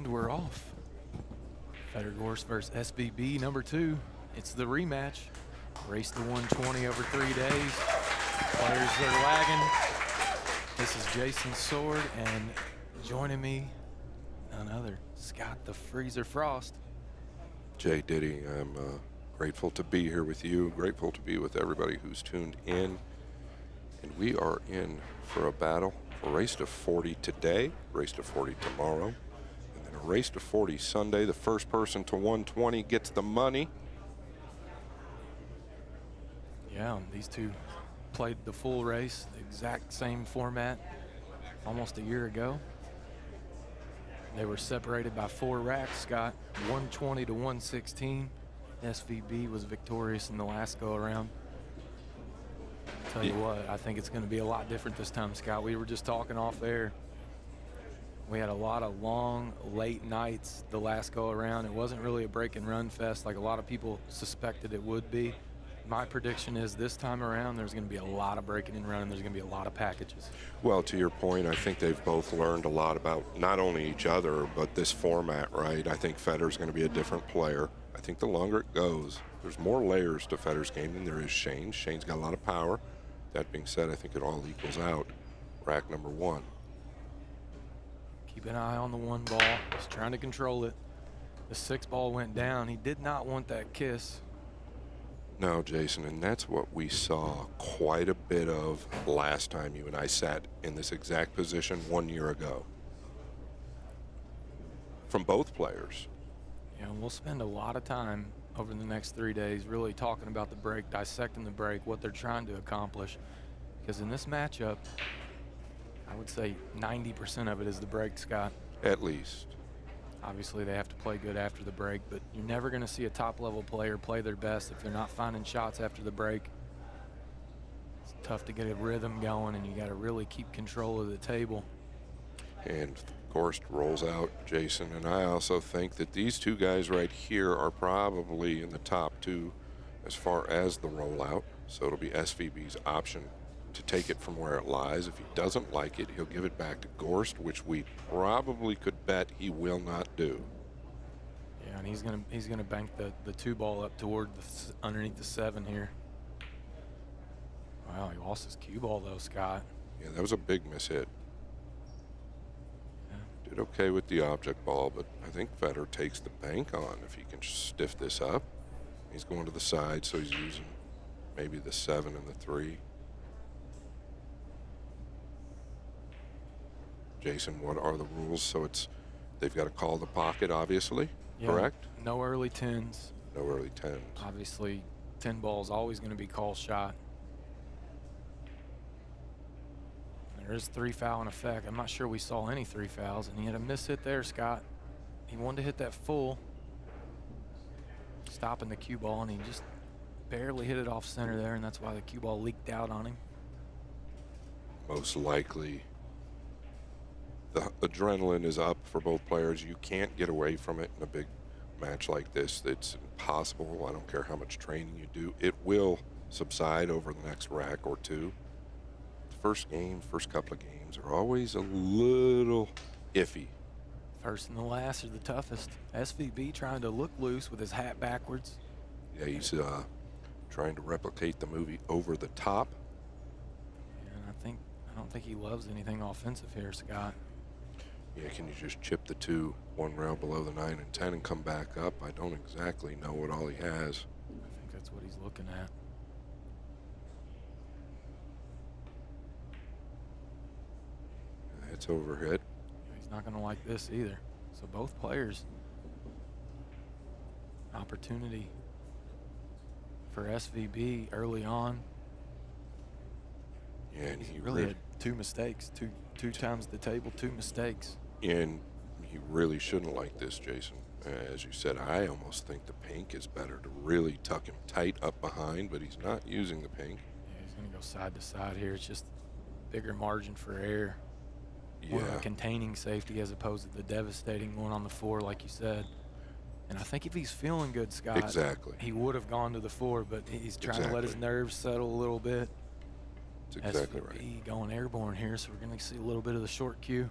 And we're off. Fedor Gorst versus SVB number 2. It's the rematch. Race to 120 over 3 days. Players are lagging. This is Jason Sword, and joining me, none other, Scott the Freezer Frost. Jay Diddy, I'm grateful to be here with you, grateful to be with everybody who's tuned in. And we are in for a battle, a race to 40 today, race to 40 tomorrow, and then a race to 40 Sunday. The first person to 120 gets the money. Yeah, these two played the full race, the exact same format, almost a year ago. They were separated by 4 racks, Scott, 120 to 116. SVB was victorious in the last go-around. Tell you what, I think it's going to be a lot different this time, Scott. We were just talking off air. We had a lot of long, late nights the last go-around. It wasn't really a break and run fest like a lot of people suspected it would be. My prediction is this time around there's going to be a lot of breaking and running. There's going to be a lot of packages. Well, to your point, I think they've both learned a lot about not only each other, but this format, right? I think Fedor's going to be a different player. I think the longer it goes, there's more layers to Fedor's game than there is Shane's. Shane's got a lot of power. That being said, I think it all equals out. Rack number 1. Keep an eye on the 1 ball. He's trying to control it. The 6 ball went down. He did not want that kiss. No, Jason, and that's what we saw quite a bit of last time you and I sat in this exact position 1 year ago. From both players. Yeah, we'll spend a lot of time over the next 3 days really talking about the break, dissecting the break, what they're trying to accomplish. Because in this matchup, I would say 90% of it is the break, Scott. At least. Obviously, they have to play good after the break, but you're never going to see a top-level player play their best if they're not finding shots after the break. It's tough to get a rhythm going, and you got to really keep control of the table. And Gorst rolls out Jason, and I also think that these two guys right here are probably in the top 2 as far as the rollout. So it'll be SVB's option to take it from where it lies. If he doesn't like it, he'll give it back to Gorst, which we probably could bet he will not do. Yeah, and he's gonna bank the 2 ball up toward underneath the 7 here. Wow, he lost his cue ball though, Scott. Yeah, that was a big mishit. Did okay with the object ball, but I think Fedor takes the bank on if he can stiff this up. He's going to the side, so he's using maybe the 7 and the 3. Jason, what are the rules? So they've got to call the pocket, obviously, yeah, correct? No early 10s. No early 10s. Obviously, 10 ball is always going to be call shot. There is 3 foul in effect. I'm not sure we saw any 3 fouls, and he had a miss hit there, Scott. He wanted to hit that full, stopping the cue ball, and he just barely hit it off center there, and that's why the cue ball leaked out on him. Most likely, the adrenaline is up for both players. You can't get away from it in a big match like this. It's impossible. I don't care how much training you do. It will subside over the next rack or 2. First couple of games are always a little iffy. First and the last are the toughest. SVB trying to look loose with his hat backwards. Yeah, he's trying to replicate the movie Over the Top. And I don't think he loves anything offensive here, Scott. Yeah, can you just chip the 2 1 round below the 9 and 10 and come back up? I don't exactly know what all he has. I think that's what he's looking at. It's overhit. He's not going to like this either. So both players, opportunity for SVB early on. Yeah, and he really had 2 mistakes, two times the table, 2 mistakes. And he really shouldn't like this, Jason. As you said, I almost think the pink is better to really tuck him tight up behind, but he's not using the pink. Yeah, he's going to go side to side here. It's just bigger margin for error. Yeah. More of a containing safety as opposed to the devastating one on the 4, like you said. And I think if he's feeling good, Scott, exactly, he would have gone to the 4, but he's trying to let his nerves settle a little bit. That's exactly SVB right. going airborne here, so we're going to see a little bit of the short cue.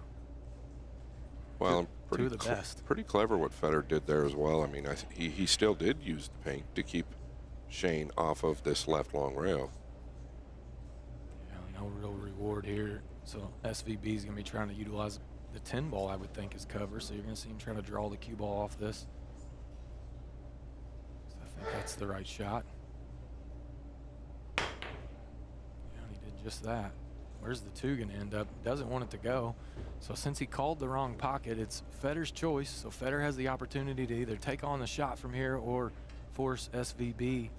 Well, two of the best. pretty clever what Fedor did there as well. I mean, he still did use the paint to keep Shane off of this left long rail. Yeah, no real reward here. So SVB is going to be trying to utilize the 10 ball, I would think, as cover. So you're going to see him trying to draw the cue ball off this. So I think that's the right shot. Yeah, he did just that. Where's the 2 going to end up? Doesn't want it to go. So since he called the wrong pocket, it's Fedor's choice. So Fedor has the opportunity to either take on the shot from here or force SVB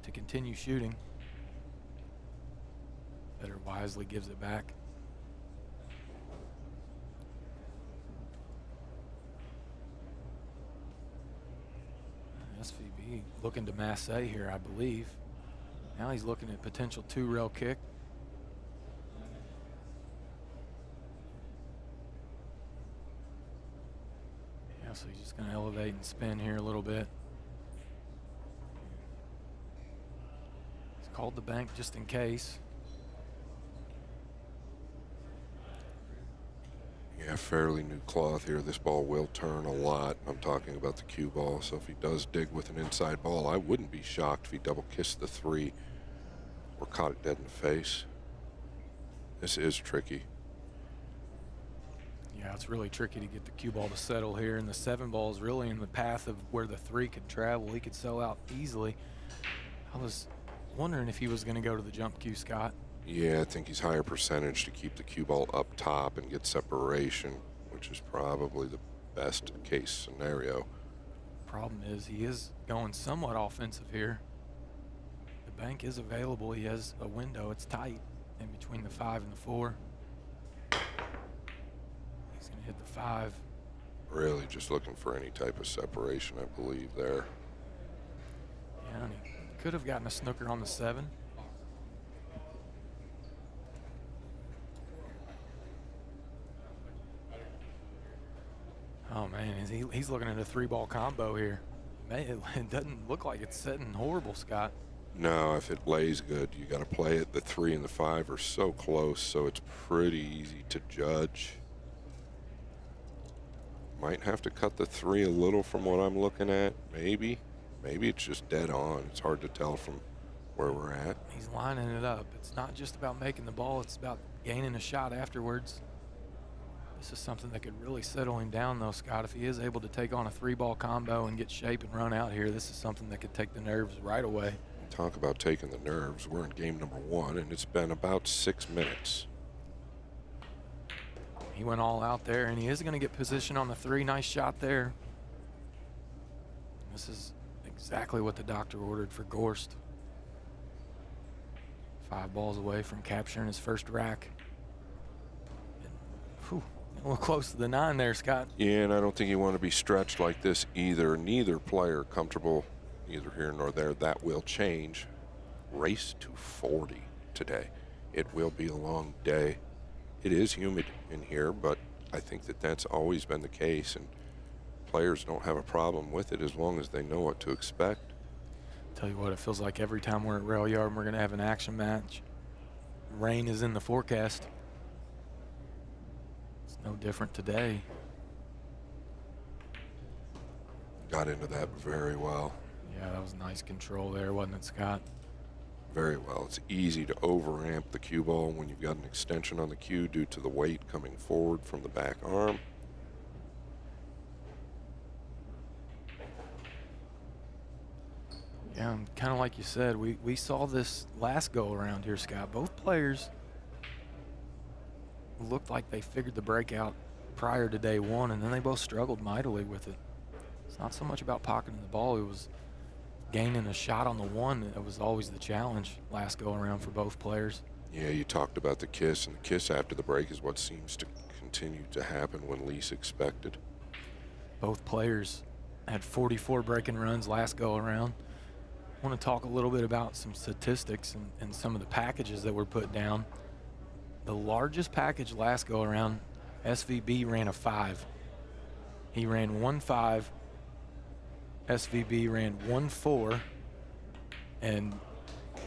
to continue shooting. Fedor wisely gives it back. SVB looking to Massey here, I believe. Now he's looking at potential 2-rail kick. Yeah, so he's just going to elevate and spin here a little bit. He's called the bank just in case. Yeah, fairly new cloth here. This ball will turn a lot. I'm talking about the cue ball. So if he does dig with an inside ball, I wouldn't be shocked if he double kissed the 3 or caught it dead in the face. This is tricky. Yeah, it's really tricky to get the cue ball to settle here, and the 7 ball is really in the path of where the 3 could travel. He could sell out easily. I was wondering if he was going to go to the jump cue, Scott. Yeah, I think he's higher percentage to keep the cue ball up top and get separation, which is probably the best case scenario. Problem is he is going somewhat offensive here. The bank is available. He has a window. It's tight in between the 5 and the 4. He's going to hit the 5. Really just looking for any type of separation, I believe, there. Yeah, and he could have gotten a snooker on the 7. Oh, man, he's looking at a 3-ball combo here. Man, it doesn't look like it's setting horrible, Scott. No, if it lays good, you got to play it. The 3 and the 5 are so close, so it's pretty easy to judge. Might have to cut the 3 a little from what I'm looking at, maybe. Maybe it's just dead on. It's hard to tell from where we're at. He's lining it up. It's not just about making the ball, it's about gaining a shot afterwards. This is something that could really settle him down, though, Scott. If he is able to take on a 3-ball combo and get shape and run out here, this is something that could take the nerves right away. Talk about taking the nerves. We're in game number 1, and it's been about 6 minutes. He went all out there, and he is going to get position on the 3. Nice shot there. This is exactly what the doctor ordered for Gorst. 5 balls away from capturing his first rack. And, whew, a little close to the 9 there, Scott. Yeah, and I don't think you want to be stretched like this either. Neither player comfortable, neither here nor there. That will change. Race to 40 today. It will be a long day. It is humid in here, but I think that that's always been the case, and players don't have a problem with it as long as they know what to expect. Tell you what, it feels like every time we're at Rail Yard and we're going to have an action match, rain is in the forecast. It's no different today. Got into that very well. Yeah, that was nice control there, wasn't it, Scott? Very well. It's easy to overamp the cue ball when you've got an extension on the cue due to the weight coming forward from the back arm. Yeah, and kind of like you said, we saw this last go around here, Scott. Both players looked like they figured the break out prior to day 1, and then they both struggled mightily with it. It's not so much about pocketing the ball. It was gaining a shot on the 1. That was always the challenge last go around for both players. Yeah, you talked about the kiss, and the kiss after the break is what seems to continue to happen when least expected. Both players had 44 breaking runs last go around. I want to talk a little bit about some statistics and some of the packages that were put down. The largest package last go around, SVB ran a 5. He ran 1-5. SVB ran 1-4, and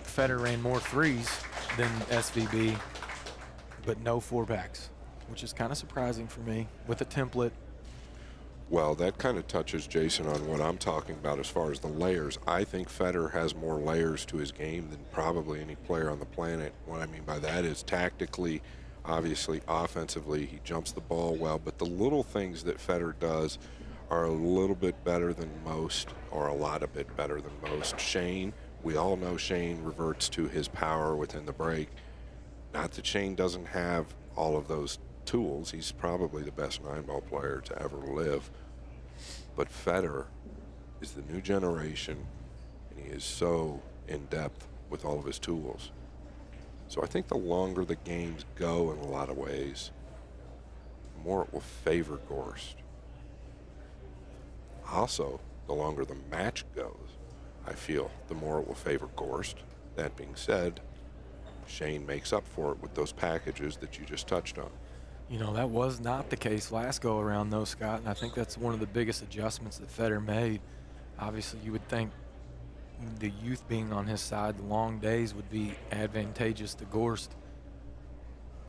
Fedor ran more 3s than SVB, but no 4-packs. which is kind of surprising for me with a template. Well, that kind of touches, Jason, on what I'm talking about as far as the layers. I think Fedor has more layers to his game than probably any player on the planet. What I mean by that is tactically, obviously, offensively, he jumps the ball well, but the little things that Fedor does are a little bit better than most, or a lot a bit better than most. Shane, we all know Shane reverts to his power within the break. Not that Shane doesn't have all of those tools. He's probably the best 9-ball player to ever live. But Fedor is the new generation, and he is so in depth with all of his tools. So I think the longer the games go in a lot of ways, the more it will favor Gorst. Also, the longer the match goes, I feel the more it will favor Gorst. That being said, Shane makes up for it with those packages that you just touched on. You know, that was not the case last go around though, Scott, and I think that's one of the biggest adjustments that Fedor made. Obviously, you would think the youth being on his side, the long days would be advantageous to Gorst,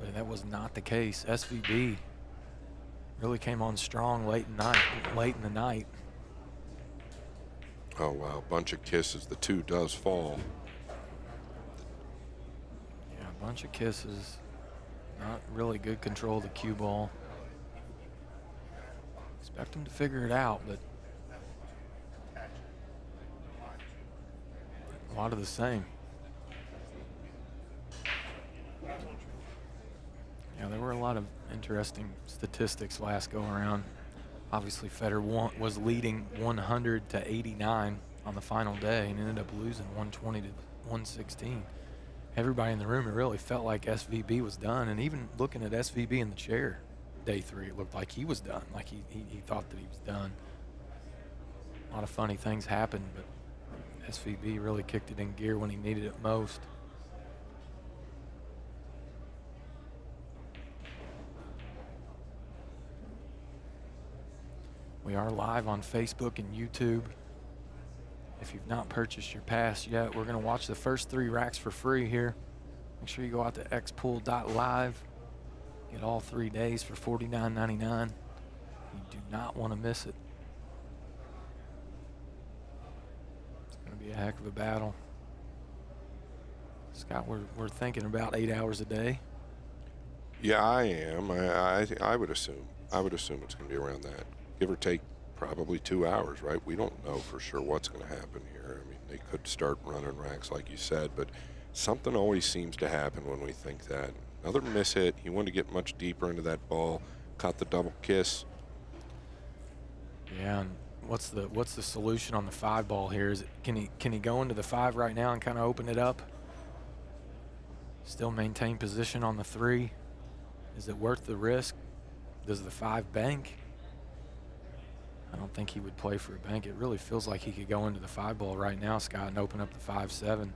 but that was not the case. SVB really came on strong late in the night. Oh, wow, bunch of kisses. The 2 does fall. Yeah, a bunch of kisses. Not really good control of the cue ball. Expect him to figure it out, but a lot of the same. Yeah, there were a lot of interesting statistics last go around. Obviously, Fedor was leading 100 to 89 on the final day and ended up losing 120 to 116. Everybody in the room, it really felt like SVB was done. And even looking at SVB in the chair, day 3, it looked like he was done, like he thought that he was done. A lot of funny things happened, but SVB really kicked it in gear when he needed it most. We are live on Facebook and YouTube. If you've not purchased your pass yet, we're going to watch the first 3 racks for free here. Make sure you go out to xpool.live. Get all 3 days for $49.99. You do not want to miss it. It's going to be a heck of a battle. Scott, we're thinking about 8 hours a day. Yeah, I am. I would assume. I would assume it's going to be around that. Give or take probably 2 hours, right? We don't know for sure what's going to happen here. I mean, they could start running racks like you said, but something always seems to happen when we think that. Another miss hit. He wanted to get much deeper into that ball. Caught the double kiss. Yeah, and what's the solution on the 5 ball here? Is it, can he go into the 5 right now and kind of open it up? Still maintain position on the 3. Is it worth the risk? Does the 5 bank? I don't think he would play for a bank. It really feels like he could go into the 5 ball right now, Scott, and open up the 5-7.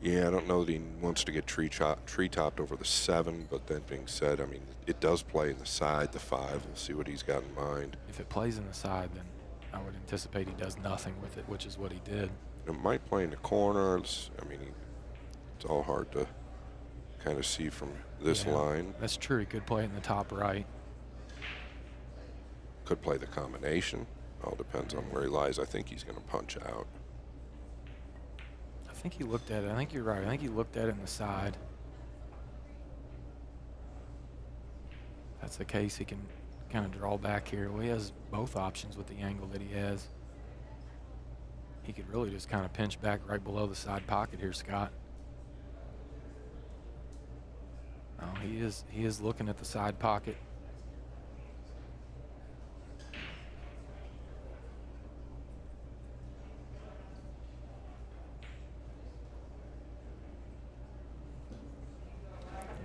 Yeah, I don't know that he wants to get tree-topped over the 7, but that being said, I mean, it does play in the side, the 5. We'll see what he's got in mind. If it plays in the side, then I would anticipate he does nothing with it, which is what he did. It might play in the corners. I mean, it's all hard to kind of see from this line. That's true. He could play it in the top right. Could play the combination. All depends on where he lies. I think he's going to punch out. I think he looked at it. I think you're right. I think he looked at it in the side. If that's the case, he can kind of draw back here. Well, he has both options with the angle that he has. He could really just kind of pinch back right below the side pocket here, Scott. Oh, he is looking at the side pocket.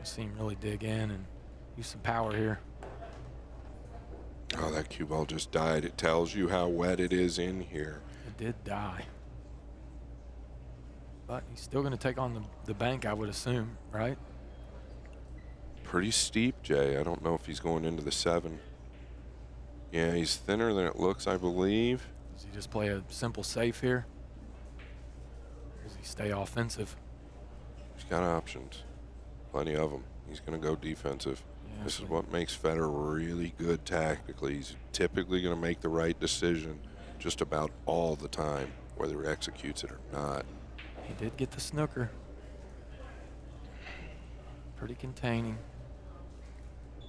See him really dig in and use some power here. Oh, that cue ball just died. It tells you how wet it is in here. It did die. But he's still going to take on the bank, I would assume, right? Pretty steep, Jay. I don't know if he's going into the 7. Yeah, he's thinner than it looks, I believe. Does he just play a simple safe here? Or does he stay offensive? He's got options. Plenty of them. He's going to go defensive. This is what makes Fedor really good tactically. He's typically going to make the right decision just about all the time, whether he executes it or not. He did get the snooker. Pretty containing.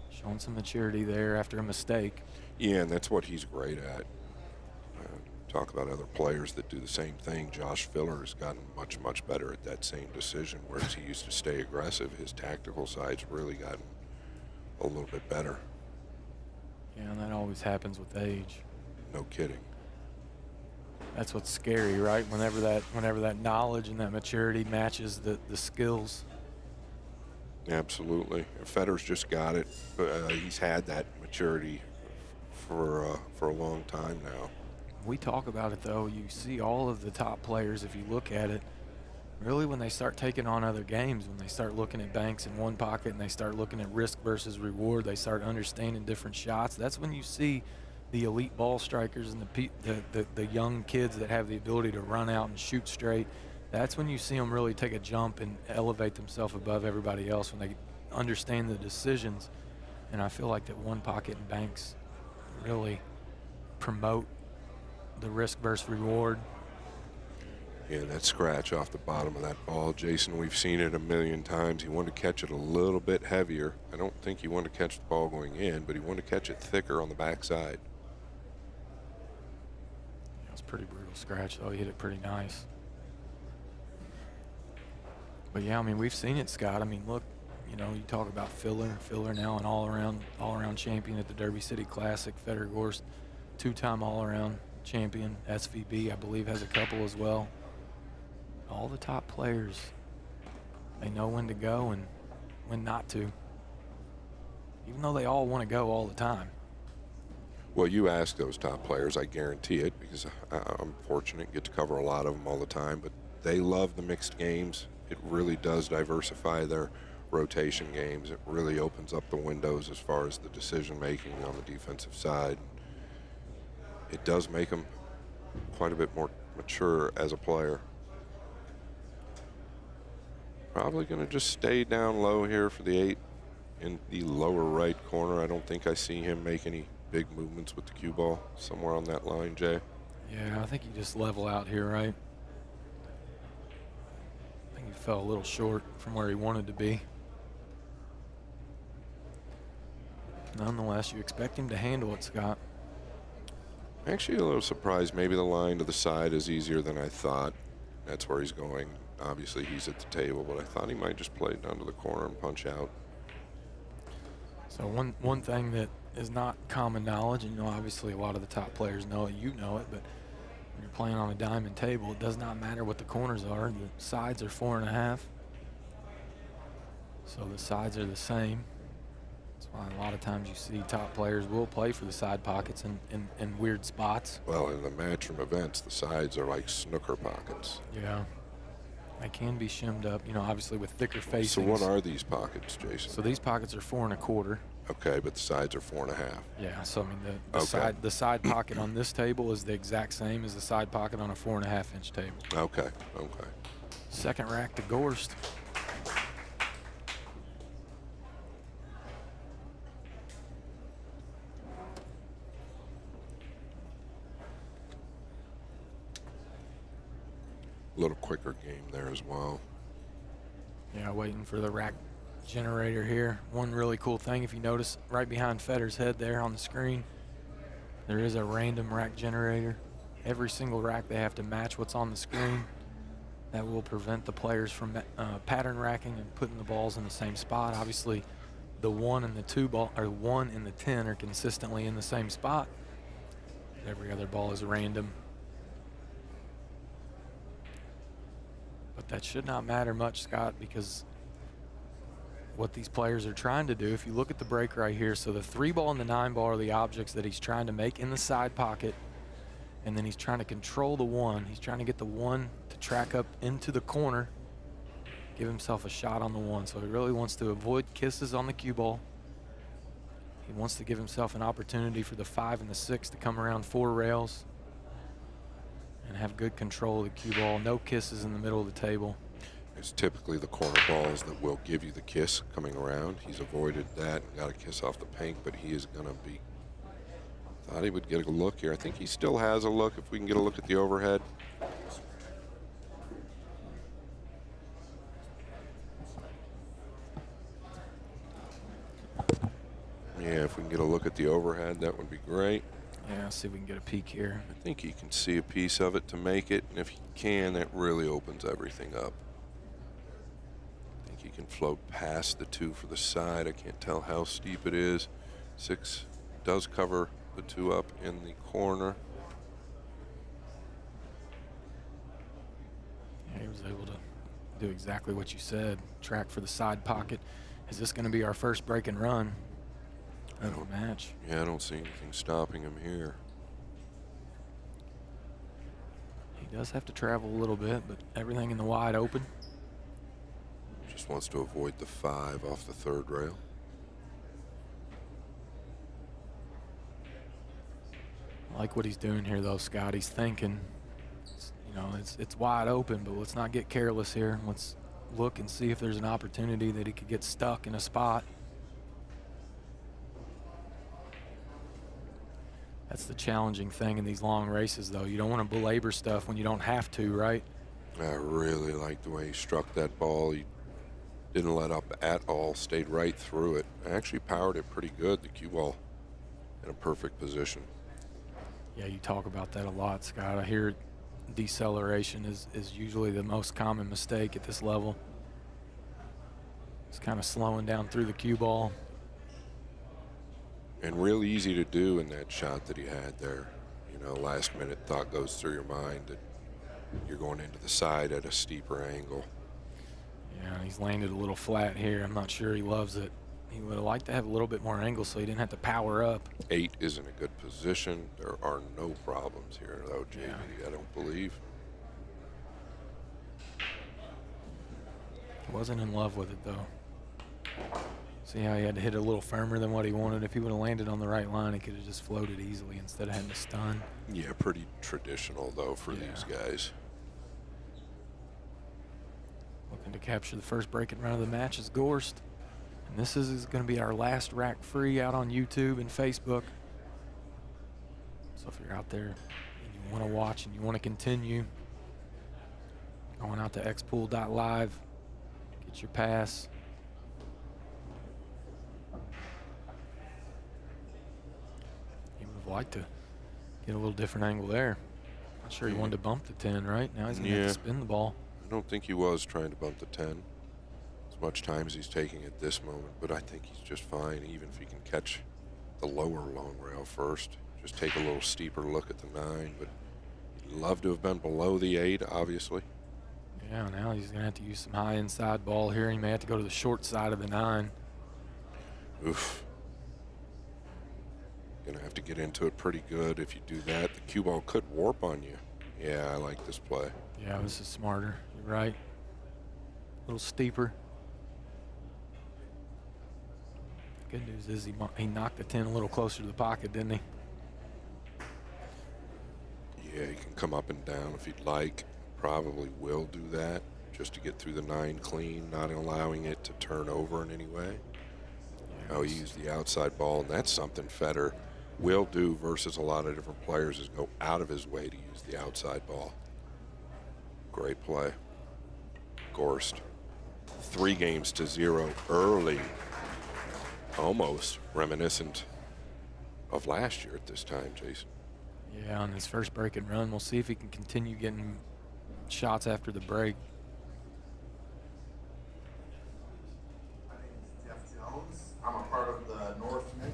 Showing some maturity there after a mistake. Yeah, and that's what he's great at. Talk about other players that do the same thing. Josh Filler has gotten much, much better at that same decision, whereas he used to stay aggressive. His tactical side's really gotten a little bit better. Yeah, and that always happens with age. No kidding. That's what's scary, right? Whenever that knowledge and that maturity matches the skills. Absolutely. Fedor's just got it. He's had that maturity for a long time now. We talk about it, though. You see all of the top players, if you look at it, really when they start taking on other games, when they start looking at banks in one pocket and they start looking at risk versus reward, they start understanding different shots. That's when you see the elite ball strikers and the young kids that have the ability to run out and shoot straight. That's when you see them really take a jump and elevate themselves above everybody else, when they understand the decisions. And I feel like that one pocket and banks really promote the risk versus reward. Yeah, that scratch off the bottom of that ball, Jason, we've seen it a million times. He wanted to catch it a little bit heavier. I don't think he wanted to catch the ball going in, but he wanted to catch it thicker on the backside. It was a pretty brutal scratch, though. He hit it pretty nice. But yeah, I mean, we've seen it, Scott. I mean, look, you know, you talk about Filler now an all-around champion at the Derby City Classic. Fedor Gorst, two-time all-around champion. SVB, I believe, has a couple as well. All the top players, they know when to go and when not to, even though they all want to go all the time. Well, you ask those top players, I guarantee it, because I'm fortunate and get to cover a lot of them all the time, but they love the mixed games. It really does diversify their rotation games. It really opens up the windows as far as the decision-making on the defensive side. It does make them quite a bit more mature as a player. Probably going to just stay down low here for the 8 in the lower right corner. I don't think I see him make any big movements with the cue ball somewhere on that line, Jay. Yeah, I think you just level out here, right? I think he fell a little short from where he wanted to be. Nonetheless, you expect him to handle it, Scott. Actually, a little surprised. Maybe the line to the side is easier than I thought. That's where he's going. Obviously, he's at the table, but I thought he might just play it down to the corner and punch out. So one thing that is not common knowledge, and you know, obviously a lot of the top players know it, you know it, but when you're playing on a diamond table, it does not matter what the corners are. The sides are 4.5. So the sides are the same. That's why a lot of times you see top players will play for the side pockets in weird spots. Well, in the matchroom events, the sides are like snooker pockets. Yeah. They can be shimmed up, you know, obviously with thicker facings. So what are these pockets, Jason? So these pockets are 4.25. Okay, but the sides are 4.5. Yeah, so I mean the side pocket on this table is the exact same as the side pocket on a 4.5-inch table. Okay, okay. Second rack to Gorst. A little quicker game there as well. Yeah, waiting for the rack generator here. One really cool thing, if you notice, right behind Fedor's head there on the screen, there is a random rack generator. Every single rack they have to match what's on the screen. That will prevent the players from pattern racking and putting the balls in the same spot. Obviously, the 1 and the 2 ball, or 1 and the 10 are consistently in the same spot. Every other ball is random. But that should not matter much, Scott, because what these players are trying to do, if you look at the break right here, so the 3 ball and the 9 ball are the objects that he's trying to make in the side pocket, and then he's trying to control the 1. He's trying to get the 1 to track up into the corner, give himself a shot on the 1. So he really wants to avoid kisses on the cue ball. He wants to give himself an opportunity for the 5 and the 6 to come around 4 rails and have good control of the cue ball. No kisses in the middle of the table. It's typically the corner balls that will give you the kiss coming around. He's avoided that and got a kiss off the pink, but he is going to be. Thought he would get a look here. I think he still has a look if we can get a look at the overhead. Yeah, if we can get a look at the overhead, that would be great. Yeah, let's see if we can get a peek here. I think he can see a piece of it to make it, and if he can, that really opens everything up. I think he can float past the 2 for the side. I can't tell how steep it is. 6 does cover the 2 up in the corner. Yeah, he was able to do exactly what you said. Track for the side pocket. Is this going to be our first break and run of the match? Yeah, I don't see anything stopping him here. He does have to travel a little bit, but everything in the wide open. Just wants to avoid the 5 off the 3rd rail. I like what he's doing here, though, Scott. He's thinking, you know, it's wide open, but let's not get careless here. Let's look and see if there's an opportunity that he could get stuck in a spot. That's the challenging thing in these long races, though. You don't want to belabor stuff when you don't have to, right? I really like the way he struck that ball. He didn't let up at all, stayed right through it. Actually powered it pretty good, the cue ball in a perfect position. Yeah, you talk about that a lot, Scott. I hear deceleration is usually the most common mistake at this level. It's kind of slowing down through the cue ball. And real easy to do in that shot that he had there. You know, last minute thought goes through your mind that you're going into the side at a steeper angle. Yeah, he's landed a little flat here. I'm not sure he loves it. He would have liked to have a little bit more angle so he didn't have to power up. 8 is in a good position. There are no problems here, though, JB, I don't believe. He wasn't in love with it, though. See how he had to hit it a little firmer than what he wanted. If he would have landed on the right line, he could have just floated easily instead of having to stun. Yeah, pretty traditional, though, for these guys. Looking to capture the first break and run of the match is Gorst. And this is going to be our last rack free out on YouTube and Facebook. So if you're out there and you want to watch and you want to continue, going out to xpool.live, get your pass. He would have liked to get a little different angle there. Not sure he wanted to bump the 10, right? Now he's going to have to spin the ball. I don't think he was trying to bump the 10 as much time as he's taking at this moment, but I think he's just fine, even if he can catch the lower long rail first. Just take a little steeper look at the 9, but he'd love to have been below the 8, obviously. Yeah, now he's going to have to use some high inside ball here. He may have to go to the short side of the 9. Oof. Gonna have to get into it pretty good. If you do that, the cue ball could warp on you. Yeah, I like this play. Yeah, this is smarter. You're right. A little steeper. Good news is he knocked the 10 a little closer to the pocket, didn't he? Yeah, he can come up and down if he'd like. Probably will do that just to get through the 9 clean, not allowing it to turn over in any way. Yeah, Oh, he used the outside ball, and that's something Fedor will do versus a lot of different players, is go out of his way to use the outside ball. Great play. Gorst. 3 games to 0 early. Almost reminiscent of last year at this time, Jason. Yeah, on his first break and run. We'll see if he can continue getting shots after the break. My name is Jeff Jones. I'm a part of the Northmen.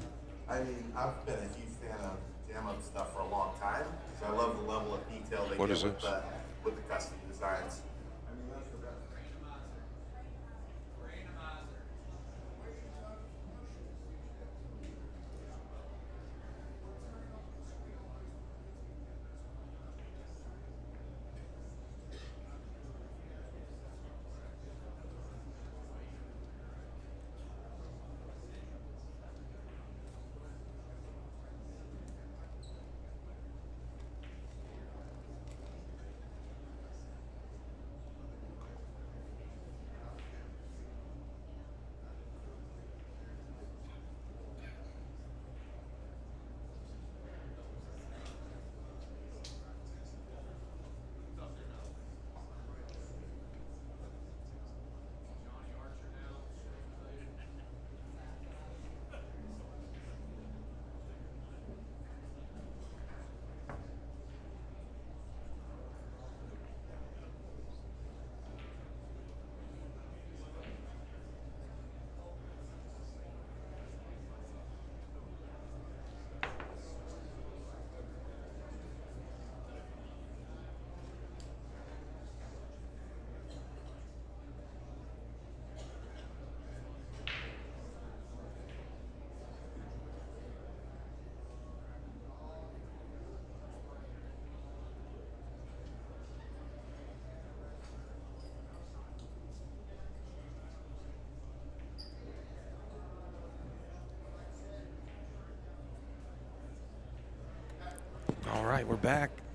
I mean, I've been a huge fan of jam-up stuff for a long time, so I love the level of detail they What get is with this? with the custom designs. I mean, that's the best. right, we're back.